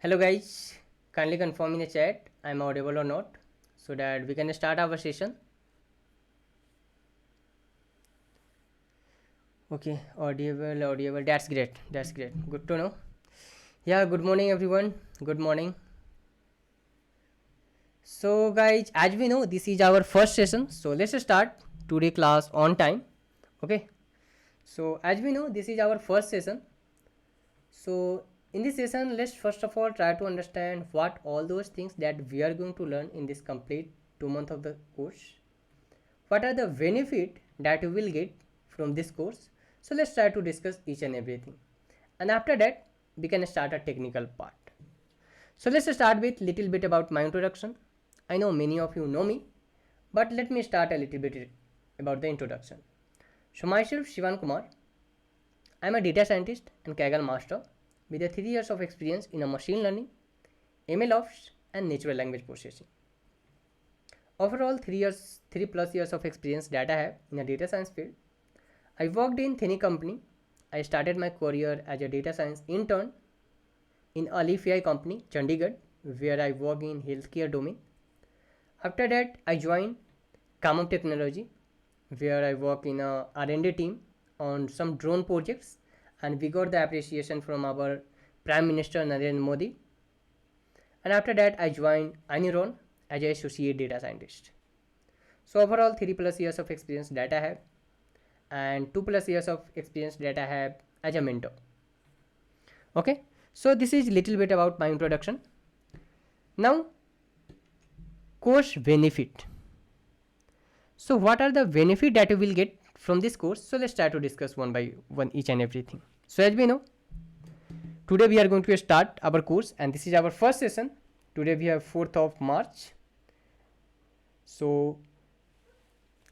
Hello guys, kindly confirm in the chat I am audible or not so that we can start our session. Okay, audible, that's great, good to know. Yeah, good morning everyone, good morning. So guys, as we know this is our first session, so let's start today class on time. Okay, so as we know this is our first session. So in this session, let's first of all try to understand what all those things that we are going to learn in this complete 2 month of the course. What are the benefit that you will get from this course? So let's try to discuss each and everything. And after that, we can start a technical part. So let's start with little bit about my introduction. I know many of you know me, but let me start a little bit about the introduction. So myself Shivan Kumar. I am a data scientist and Kaggle master with 3 years of experience in a machine learning, ML ops and natural language processing. Overall 3 plus years of experience that I have in a data science field. I worked in Thini company. I started my career as a data science intern in Alif AI company, Chandigarh, where I work in healthcare domain. After that, I joined Kamam Technology, where I work in a R&D team on some drone projects, and we got the appreciation from our Prime Minister Narendra Modi. And after that, I joined Aniron as an associate data scientist. So overall 3 plus years of experience that I have, and 2 plus years of experience that I have as a mentor. Okay, so this is little bit about my introduction. Now, course benefit. So what are the benefit that you will get from this course? So let's try to discuss one by one each and everything. So as we know, today we are going to start our course and this is our first session. Today we have 4th of March. So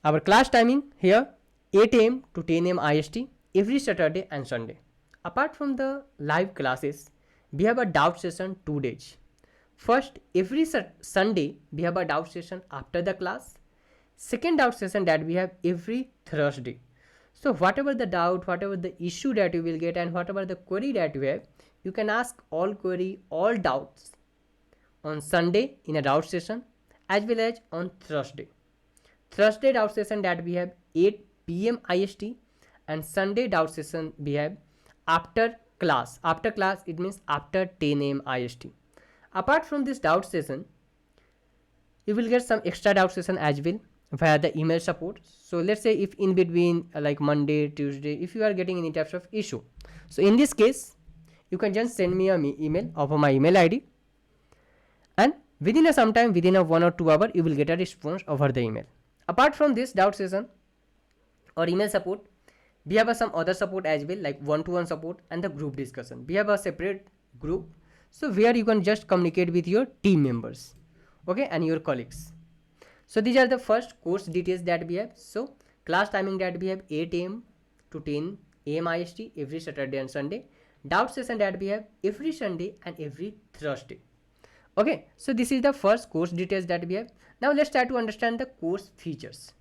our class timing here 8 am to 10 am IST every Saturday and Sunday. Apart from the live classes, we have a doubt session 2 days. First, every Sunday we have a doubt session after the class. Second doubt session that we have every Thursday. So whatever the doubt, whatever the issue that you will get and whatever the query that you have, you can ask all query, all doubts on Sunday in a doubt session as well as on Thursday. Thursday doubt session that we have 8 PM IST and Sunday doubt session we have after class. After class it means after 10 am IST. Apart from this doubt session, you will get some extra doubt session as well via the email support. So let's say if in between like Monday, Tuesday, if you are getting any types of issue, so in this case you can just send me an email over my email ID, and within a sometime within a 1 or 2 hour you will get a response over the email. Apart from this doubt session or email support, we have some other support as well, like one-to-one support and the group discussion. We have a separate group, so where you can just communicate with your team members, okay, and your colleagues. So these are the first course details that we have. So class timing that we have 8 am to 10 am IST every Saturday and Sunday. Doubt session that we have every Sunday and every Thursday. Okay, so this is the first course details that we have. Now let's try to understand the course features.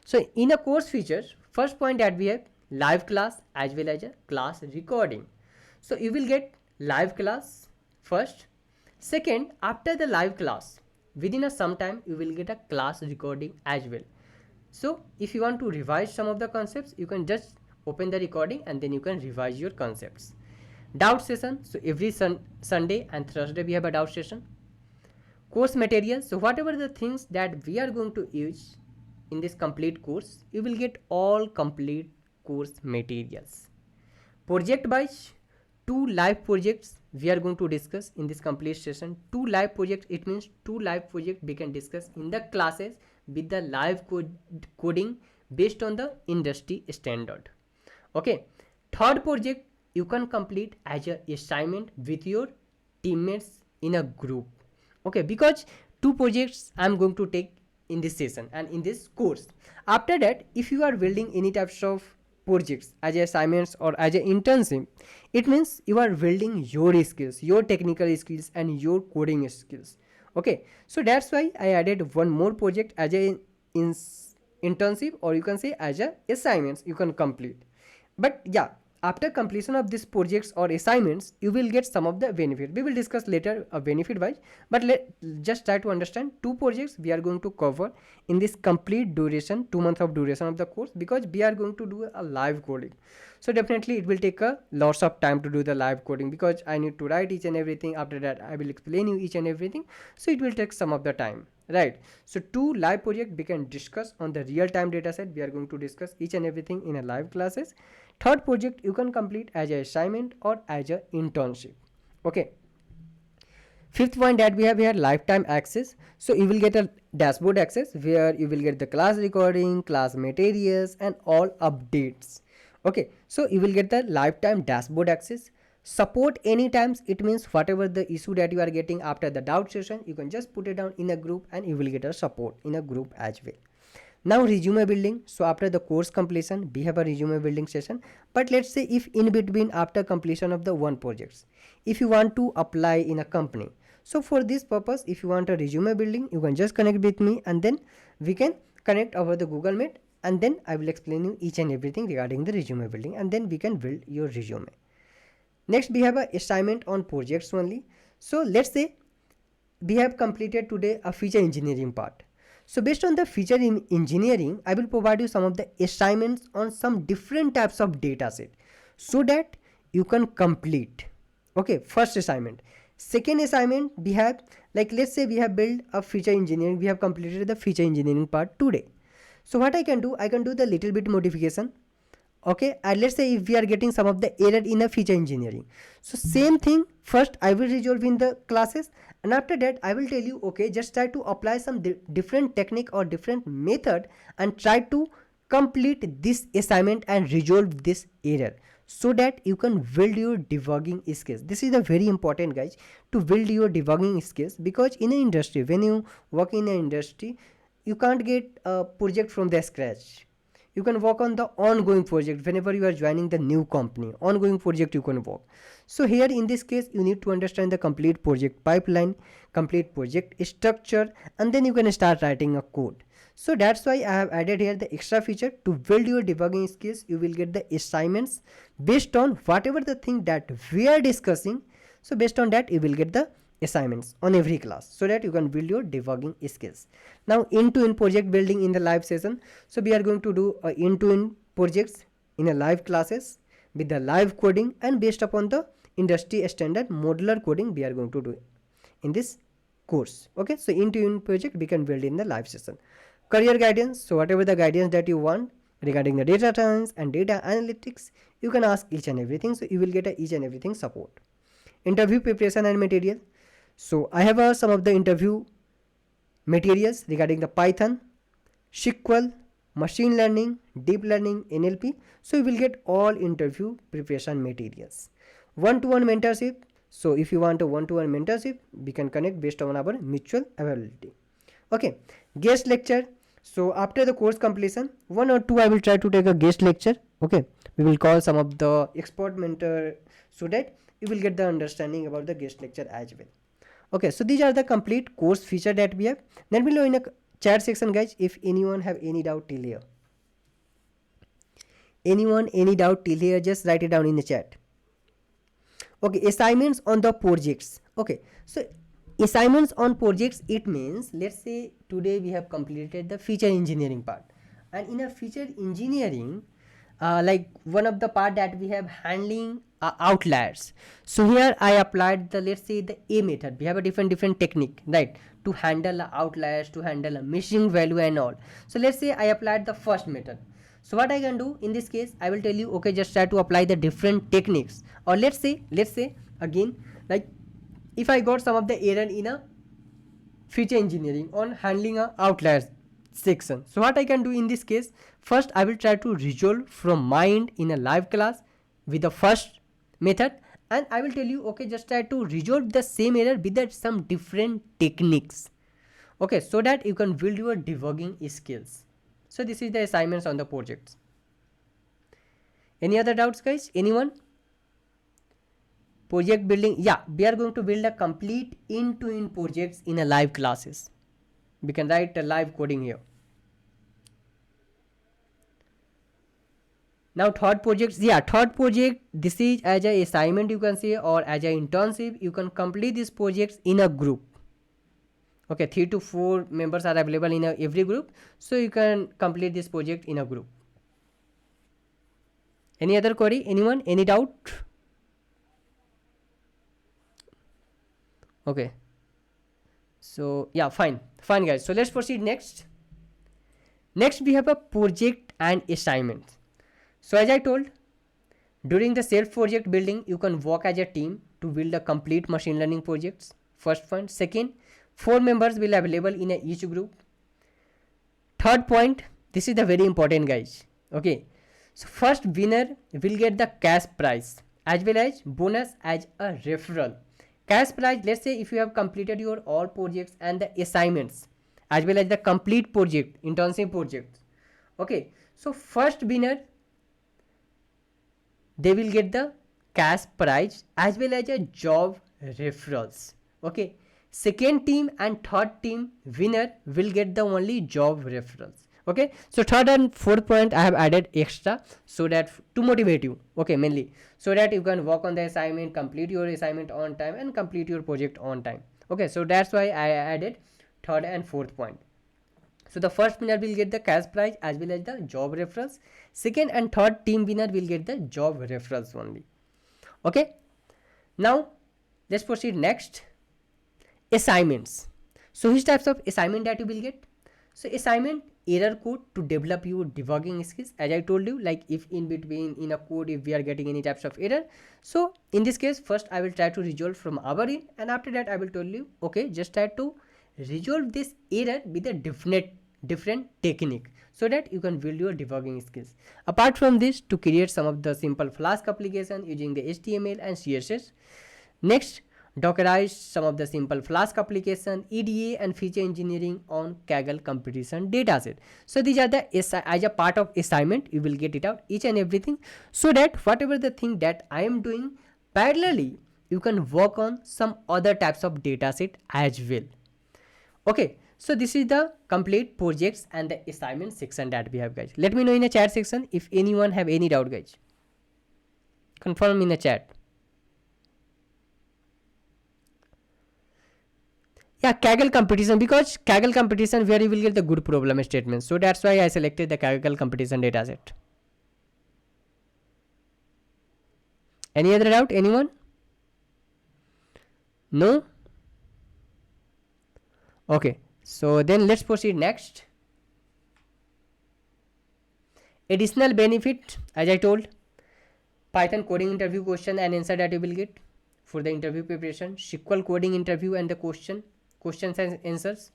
So in a course features, first point that we have live class as well as a class recording. So you will get live class first. Second, after the live class, within a some time you will get a class recording as well. So if you want to revise some of the concepts, you can just open the recording and then you can revise your concepts. Doubt session, so every Sunday and Thursday we have a doubt session. Course material, so whatever the things that we are going to use in this complete course, you will get all complete course materials. Project wise, 2 live projects we are going to discuss in this complete session. 2 live projects, it means 2 live projects we can discuss in the classes with the live coding based on the industry standard. Okay, third project you can complete as a assignment with your teammates in a group. Okay, because 2 projects I am going to take in this session and in this course. After that, if you are building any types of projects as assignments or as an internship, it means you are building your skills, your technical skills and your coding skills. Okay, so that's why I added one more project as a internship, or you can say as a assignments you can complete. But yeah, after completion of these projects or assignments, you will get some of the benefit. We will discuss later benefit wise, but let just try to understand two projects we are going to cover in this complete duration, 2 months of duration of the course, because we are going to do a live coding. So definitely it will take a lots of time to do the live coding, because I need to write each and everything. After that I will explain you each and everything, so it will take some of the time, right? So two live project we can discuss on the real time data set. We are going to discuss each and everything in a live classes. Third project you can complete as a assignment or as a internship. Okay, fifth point that we have here, lifetime access. So you will get a dashboard access where you will get the class recording, class materials and all updates. Okay, so you will get the lifetime dashboard access. Support anytime, it means whatever the issue that you are getting after the doubt session, you can just put it down in a group and you will get a support in a group as well. Now resume building. So after the course completion we have a resume building session, but let's say if in between after completion of the one projects, if you want to apply in a company, so for this purpose if you want a resume building, you can just connect with me and then we can connect over the Google Meet, and then I will explain you each and everything regarding the resume building, and then we can build your resume. Next we have a assignment on projects only. So let's say we have completed today a feature engineering part. So based on the feature in engineering, I will provide you some of the assignments on some different types of data set so that you can complete. Okay, first assignment. Second assignment we have, like let's say we have built a feature engineering, we have completed the feature engineering part today. So what I can do the little bit modification. Okay, and let's say if we are getting some of the error in a feature engineering, so same thing first I will resolve in the classes, and after that I will tell you, okay, just try to apply some different technique or different method and try to complete this assignment and resolve this error, so that you can build your debugging skills. This is a very important, guys, to build your debugging skills, because in an industry, when you work in an industry, you can't get a project from the scratch. You can work on the ongoing project. Whenever you are joining the new company, ongoing project you can work. So here in this case you need to understand the complete project pipeline, complete project structure, and then you can start writing a code. So that's why I have added here the extra feature to build your debugging skills. You will get the assignments based on whatever the thing that we are discussing. So based on that you will get the assignments on every class, so that you can build your debugging skills. Now end-to-end project building in the live session. So we are going to do end-to-end projects in a live classes with the live coding, and based upon the industry standard modular coding we are going to do in this course. Okay, so end-to-end project we can build in the live session. Career guidance. So whatever the guidance that you want regarding the data science and data analytics, you can ask each and everything, so you will get each and everything support. Interview preparation and material. So I have some of the interview materials regarding the Python, SQL, machine learning, deep learning, NLP. So you will get all interview preparation materials. One-to-one mentorship. So if you want a one-to-one mentorship, we can connect based on our mutual availability. Okay, guest lecture. So after the course completion, 1 or 2 I will try to take a guest lecture. Okay, we will call some of the expert mentor, so that you will get the understanding about the guest lecture as well. Okay, so these are the complete course feature that we have. Then below in a chat section, guys, if anyone have any doubt till here, any doubt till here, just write it down in the chat. Okay, assignments on the projects. Okay, so assignments on projects, it means let's say today we have completed the feature engineering part, and in a feature engineering, like one of the part that we have handling outliers. So here I applied the, let's say, the A method. We have a different technique, right, to handle outliers, to handle a missing value and all. So let's say I applied the first method. So what I can do in this case, I will tell you, okay, just try to apply the different techniques. Or let's say again, like if I got some of the error in a feature engineering on handling a outliers section. So what I can do in this case, first I will try to resolve from mind in a live class with the first method, and I will tell you, okay, just try to resolve the same error with some different techniques. Okay, so that you can build your debugging skills. So this is the assignments on the projects. Any other doubts, guys? Anyone? Project building. Yeah, we are going to build a complete end-to-end projects in a live classes. We can write a live coding here. Now third project, third project, this is as a assignment you can say, or as a internship. You can complete these projects in a group. Okay, 3 to 4 members are available in every group, so you can complete this project in a group. Any other query? Anyone? Any doubt? Okay, so yeah, fine guys. So let's proceed next. Next we have a project and assignment. So as I told, during the self project building, you can work as a team to build a complete machine learning projects. First point. Second, 4 members will available in each group. Third point, this is the very important guys. Okay, so first winner will get the cash prize as well as bonus as a referral. Cash prize, let's say if you have completed your all projects and the assignments as well as the complete project, internship project. Okay, so first winner, they will get the cash prize as well as a job referrals. Okay, second team and third team winner will get the only job referrals. Okay, so third and fourth point I have added extra so that to motivate you. Okay, mainly so that you can work on the assignment, complete your assignment on time and complete your project on time. Okay, so that's why I added third and fourth point. So the first winner will get the cash prize as well as the job referrals. Second and third team winner will get the job referrals only. Okay, now let's proceed next. Assignments. So which types of assignment that you will get? So assignment, error code to develop your debugging skills. As I told you, like if in between in a code if we are getting any types of error, so in this case first I will try to resolve from our end, and after that I will tell you, okay, just try to resolve this error with a different technique so that you can build your debugging skills. Apart from this, to create some of the simple Flask application using the HTML and CSS. Next, Dockerize some of the simple Flask application, EDA and feature engineering on Kaggle competition dataset. So these are the as a part of assignment, you will get it out each and everything, so that whatever the thing that I am doing parallelly, you can work on some other types of dataset as well. Okay, so this is the complete projects and the assignment section that we have guys. Let me know in the chat section if anyone have any doubt guys. Confirm in the chat. Yeah, Kaggle competition, because Kaggle competition where you will get the good problem statements. So that's why I selected the Kaggle competition dataset. Any other doubt? Anyone? No? Okay, so then let's proceed next. Additional benefit, as I told, Python coding interview question and answer that you will get for the interview preparation, SQL coding interview and the questions and answers,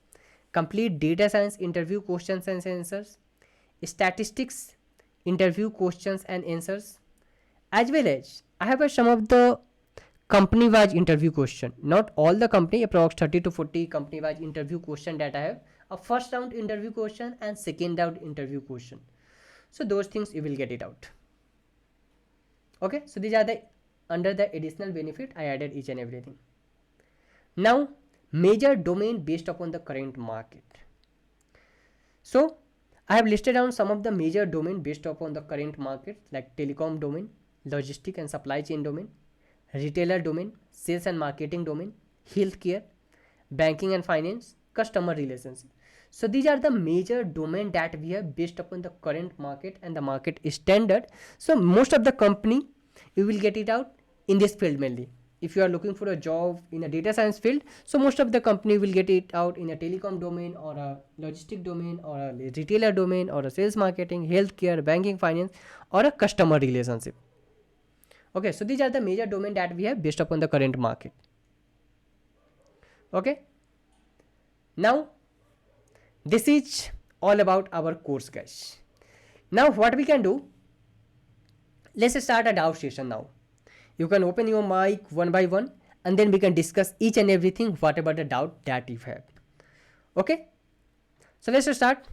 complete data science interview questions and answers, statistics interview questions and answers, as well as I have some of the company wise interview question, not all the company, approx 30 to 40 company wise interview question that I have, a first round interview question and second round interview question. So those things you will get it out. Okay, so these are the under the additional benefit I added each and everything. Now major domain based upon the current market. So I have listed down some of the major domain based upon the current market, like telecom domain, logistic and supply chain domain, retailer domain, sales and marketing domain, healthcare, banking and finance, customer relationship. So these are the major domain that we have based upon the current market and the market standard. So most of the company you will get it out in this field mainly. If you are looking for a job in a data science field, so most of the company will get it out in a telecom domain or a logistic domain or a retailer domain or a sales marketing, healthcare, banking, finance, or a customer relationship. Okay, so these are the major domain that we have based upon the current market. Okay, now this is all about our course guys. Now what we can do, let's start a doubt session now. You can open your mic one by one and then we can discuss each and everything whatever the doubt that you have. Okay, so let's start.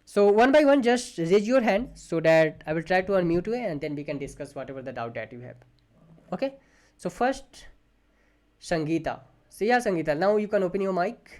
So one by one just raise your hand so that I will try to unmute you and then we can discuss whatever the doubt that you have. Okay, so first Sangeeta. So yeah Sangeeta, now you can open your mic.